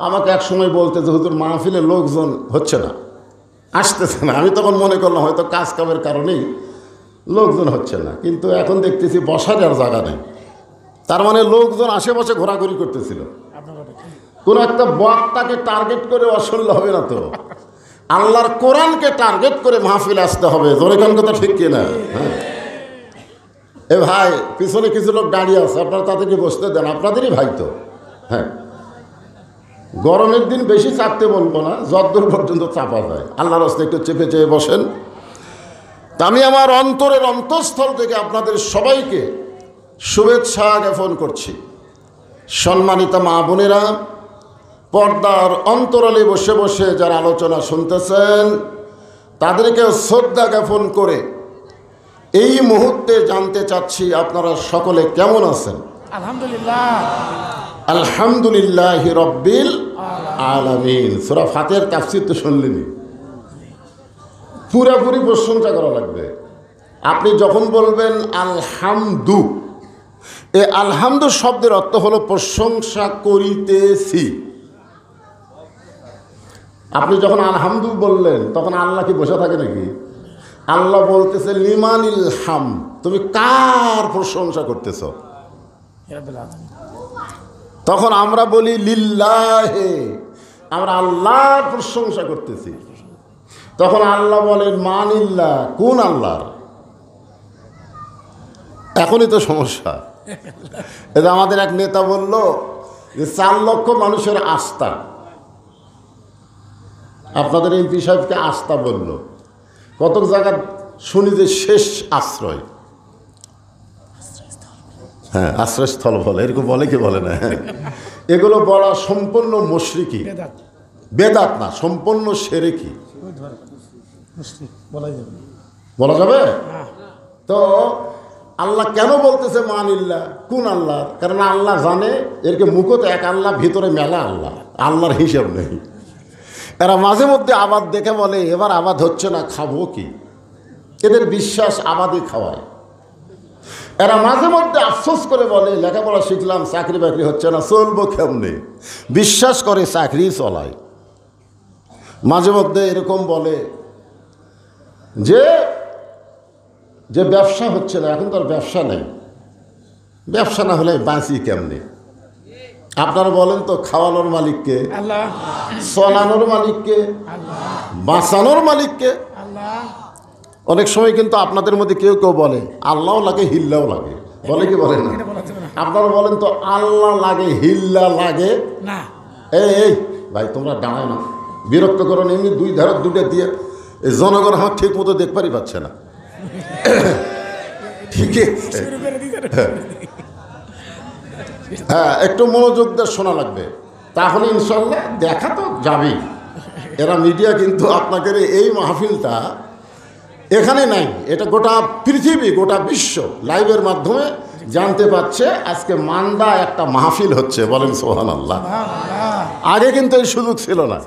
আমাকে এক সময় বলতে যে হুজুর মাহফিলে লোকজন হচ্ছে না, আসতেছে না। আমি তখন মনে করলাম হয়তো কাজ কামের কারণেই লোকজন হচ্ছে না, কিন্তু এখন দেখতেছি বসার আর জায়গা নেই। তার মানে লোকজন আশেপাশে ঘোরাঘুরি করতেছিল। কোন একটা বক্তাকে টার্গেট করে অসল্য হবে না তো, আল্লাহর কোরআনকে টার্গেট করে মাহফিলে আসতে হবে। জোরে কোন কথা ঠিক কিনা? হ্যাঁ এ ভাই, পিছনে কিছু লোক দাঁড়িয়ে আছে, আপনারা তাদেরকে বসতে দেন, আপনাদেরই ভাই তো। হ্যাঁ, গরমের দিন বেশি চাপতে বলবো না, যতদূর পর্যন্ত চাপা যায়। আল্লাহর রাস্তায় একটু চেপে চেপে বসেন। তা আমি আমার অন্তরের অন্তঃস্থল থেকে আপনাদের সবাইকে শুভেচ্ছা জ্ঞাপন করছি। সম্মানিত মা বোনেরা, পর্দার অন্তরালে বসে বসে যারা আলোচনা শুনতেছেন, তাদেরকে শ্রদ্ধা জ্ঞাপন করে এই মুহূর্তে জানতে চাচ্ছি আপনারা সকলে কেমন আছেন? আলহামদুলিল্লাহ, আলহামদুলিল্লাহ রব্বিল আলামিন। সূরা ফাতিহার তাফসীর তো শুনলেনই, পুরোপুরি প্রশংসা করা লাগবে। আপনি যখন বলবেন আলহামদু, এ আলহামদু শব্দের অর্থ হলো প্রশংসা করিতেছি। আপনি যখন আলহামদু বললেন তখন আল্লাহ কি বসে থাকে নাকি? আল্লাহ বলতেছে লিমানিল হাম, তুমি কার প্রশংসা করতেছ? তখন আমরা বলি লিল্লাহে, আমরা আল্লাহর প্রশংসা করতেছি। তখন আল্লাহ বলেন মানিল্লাহ, কোন আল্লাহর? এখনই তো সমস্যা। এটা আমাদের এক নেতা বলল যে 4 লক্ষ মানুষের আস্থা, আপনাদের এমপি সাহেবকে আস্থা বলল। কত জায়গা শুনি যে শেষ আশ্রয়, হ্যাঁ আশ্রয়স্থল বলে, এরকম বলে কি বলে না? এগুলো বলা সম্পূর্ণ মুশরিকি, বেদাত না, সম্পূর্ণ শিরকি। বলা যাবে? তো আল্লাহ কেন বলতেছে মানিল্লাহ, কোন আল্লাহ? কারণ আল্লাহ জানে এরকে মুখতে এক আল্লাহ, ভিতরে মেলা আল্লাহ, আল্লাহর হিসাব নেই। এরা মাঝে মধ্যে আবাদ দেখে বলে এবার আবাদ হচ্ছে না, খাবো কি? এদের বিশ্বাস আবাদই খাওয়ায়। এরা মাঝে মধ্যে আফসোস করে বলে লেখাপড়া শিখলাম, চাকরি বাকরি হচ্ছে না, চলবো কেমনে? বিশ্বাস করে চাকরি চলায়। মাঝে মধ্যে এরকম বলে যে যে ব্যবসা হচ্ছে না, এখন তো আর ব্যবসা নেই, ব্যবসা না হলে বাঁচি কেমনে? আপনারা বলেন তো, খাওয়ানোর মালিককে আল্লাহ, চলানোর মালিককে আল্লাহ, বাঁচানোর মালিককে আল্লাহ। অনেক সময় কিন্তু আপনাদের মধ্যে কেউ কেউ বলে আল্লাহও লাগে, হিল্লাও লাগে, বলে কি বলে না? আপনারা বলেন তো, আল্লাহ লাগে, হিল্লা লাগে না। এই ভাই তোমরা দাঁড়ায় না, বিরক্ত করো না। এমনি 2 ধারে 2টা দিয়ে এই জনগণ আমার ঠিক মতো দেখবারই পাচ্ছে না। ঠিক আছে, হ্যাঁ একটু মনোযোগ দিয়ে শোনা লাগবে, তাহলে ইনশাল্লাহ দেখা তো যাবেই। এরা মিডিয়া কিন্তু আপনাদের এই মাহফিলটা এখানে নাই, এটা গোটা পৃথিবী, গোটা বিশ্ব লাইভের মাধ্যমে জানতে পারছে আজকে মান্দা একটা মাহফিল হচ্ছে। বলেন সুবহানাল্লাহ। আগে কিন্তু এই সুযোগ ছিল না।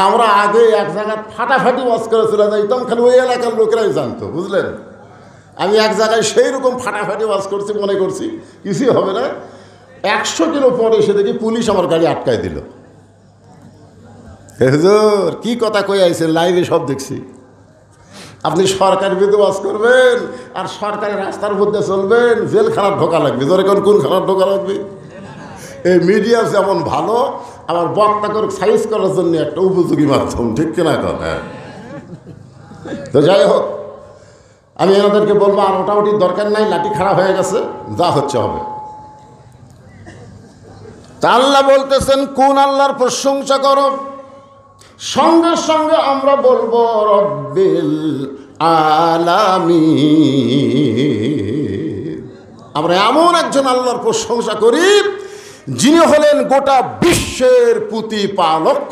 আমরা আগে এক জায়গায় ফাটাফাটি ওয়াজ করে চলে যাইতাম, খালি ওই এলাকার লোকেরাই জানতো, বুঝলেন? আমি এক জায়গায় সেই রকম ফাটাফাটি ওয়াজ করছি, মনে করছি কিছুই হবে না। 100 কিলো পরে এসে দেখি পুলিশ আমার গাড়ি আটকায় দিল। হুজুর কি কথা কই আইছেন, লাইভে সব দেখছি। আপনি সরকারের বিরুদ্ধে ওয়াজ করবেন আর সরকারের রাস্তার মধ্যে চলবেন, জেলখানার ঢোকা লাগবে। ধরে কোন খানার ঢোকা লাগবে? এই মিডিয়া যেমন ভালো, আবার বক্তাকে সাইজ করার জন্য একটা উপযোগী মাধ্যম, ঠিক কিনা কথা? তো যাই হোক, আমি এনাদেরকে বলবো আর ওটাউটির দরকার নাই, লাঠি খারাপ হয়ে গেছে, যা হচ্ছে হবে। তা আল্লাহ বলতেছেন কোন আল্লাহর প্রশংসা করো? সঙ্গে সঙ্গে আমরা বলবো রব্বিল আলামিন। আমরা এমন একজন আল্লাহর প্রশংসা করি যিনি হলেন গোটা বিশ্বের প্রতিপালক।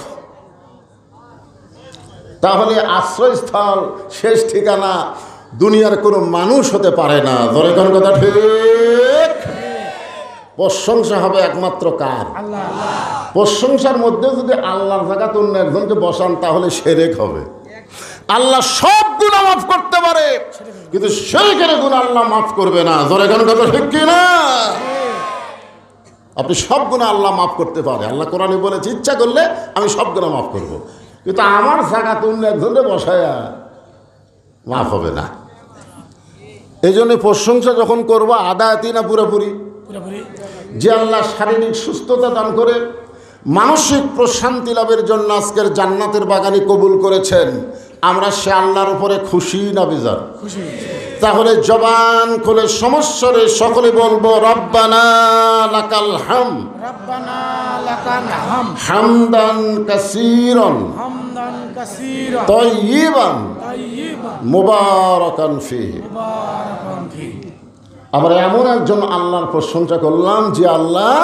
তাহলে আশ্রয়স্থল, শেষ ঠিকানা দুনিয়ার কোনো মানুষ হতে পারে না। ধরে কোন কথা ঠিক? প্রশংসা হবে একমাত্র কার? আল্লাহ। প্রশংসার মধ্যে যদি আল্লাহর জায়গাতে অন্য একজনকে বসান তাহলে শিরক হবে। আল্লাহ সব গুনাহ মাফ করতে পারে, কিন্তু শিরকের গুনাহ আল্লাহ মাফ করবে না। ধরে কোন কথা ঠিক কি না? আপনি সব গুনাহ আল্লাহ মাফ করতে পারে। আল্লাহ কোরআনে বলেছে ইচ্ছা করলে আমি সব গুনাহ মাফ করব, কিন্তু আমার জায়গা তো অন্য একজনে বসায়া মাফ হবে না। এই জন্য প্রশংসা যখন করবো আদায়াতি না পুরোপুরি, যে আল্লাহ শারীরিক সুস্থতা দান করে মানসিক প্রশান্তি লাভের জন্য আজকের জান্নাতের বাগানি কবুল করেছেন, আমরা সে আল্লাহর উপরে খুশি না বেজার? তাহলে জবান খুলে সমস্যারে সকলে বলবো রব্বানা লাকাল হামদ, রব্বানা লাকাল হামদ হামদান কাসীরান হামদান কাসীরান তাইয়িবান তাইয়িবান মুবারাকান ফীহি। মুবারাকান ফীহি। আমরা এমন একজন আল্লাহর প্রশংসা করলাম যে আল্লাহ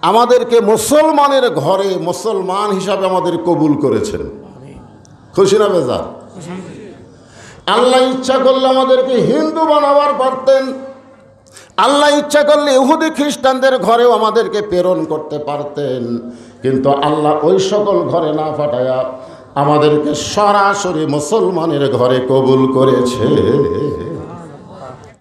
আমাদেরকে মুসলমানের ঘরে মুসলমান হিসাবে আমাদের কবুল করেছেন। খুশি না বেজার? আল্লাহ ইচ্ছা করলে আমাদেরকে হিন্দু বানাবার পারতেন, আল্লাহ ইচ্ছা করলে ইহুদি খ্রিস্টানদের ঘরেও আমাদেরকে প্রেরণ করতে পারতেন, কিন্তু আল্লাহ ওই সকল ঘরে না পাঠায়া আমাদেরকে সরাসরি মুসলমানের ঘরে কবুল করেছে।